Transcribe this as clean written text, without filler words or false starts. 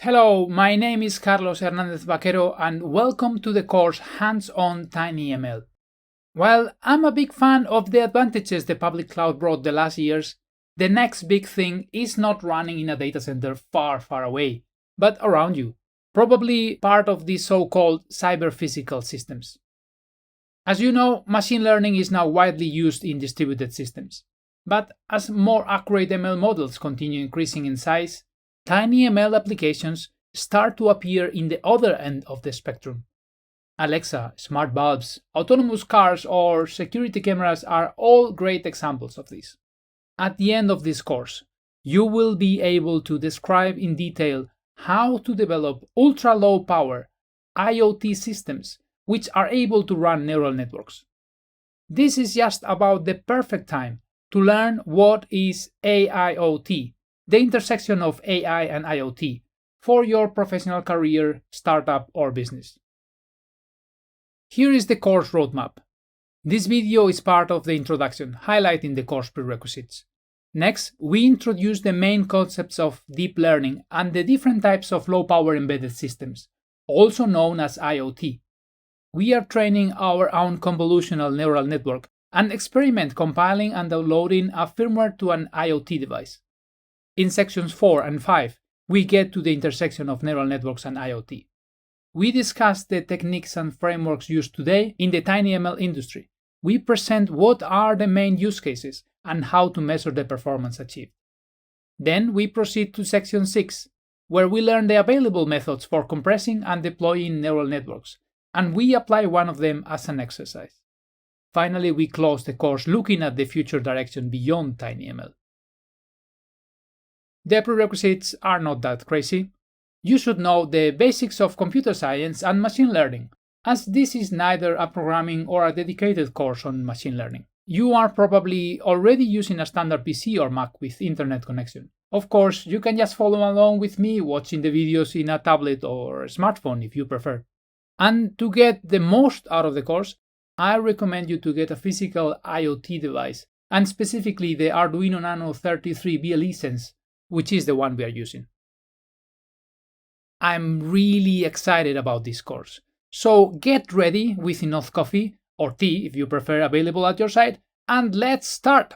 Hello, my name is Carlos Hernandez Vaquero and welcome to the course Hands-on TinyML. While I'm a big fan of the advantages the public cloud brought the last years, the next big thing is not running in a data center far, far away, but around you, probably part of the so-called cyber-physical systems. As you know, machine learning is now widely used in distributed systems, but as more accurate ML models continue increasing in size, TinyML applications start to appear in the other end of the spectrum. Alexa, smart bulbs, autonomous cars, or security cameras are all great examples of this. At the end of this course, you will be able to describe in detail how to develop ultra-low power IoT systems which are able to run neural networks. This is just about the perfect time to learn what is AIoT, the intersection of AI and IoT, for your professional career, startup, or business. Here is the course roadmap. This video is part of the introduction, highlighting the course prerequisites. Next, we introduce the main concepts of deep learning and the different types of low-power embedded systems, also known as IoT. We are training our own convolutional neural network and experiment compiling and downloading a firmware to an IoT device. In sections 4 and 5, we get to the intersection of neural networks and IoT. We discuss the techniques and frameworks used today in the TinyML industry. We present what are the main use cases and how to measure the performance achieved. Then we proceed to section 6, where we learn the available methods for compressing and deploying neural networks, and we apply one of them as an exercise. Finally, we close the course looking at the future direction beyond TinyML. The prerequisites are not that crazy. You should know the basics of computer science and machine learning, as this is neither a programming or a dedicated course on machine learning. You are probably already using a standard PC or Mac with internet connection. Of course, you can just follow along with me watching the videos in a tablet or a smartphone if you prefer. And to get the most out of the course, I recommend you to get a physical IoT device, and specifically the Arduino Nano 33 BLE Sense, which is the one we are using. I'm really excited about this course, so get ready with enough coffee, or tea if you prefer, available at your side, and let's start!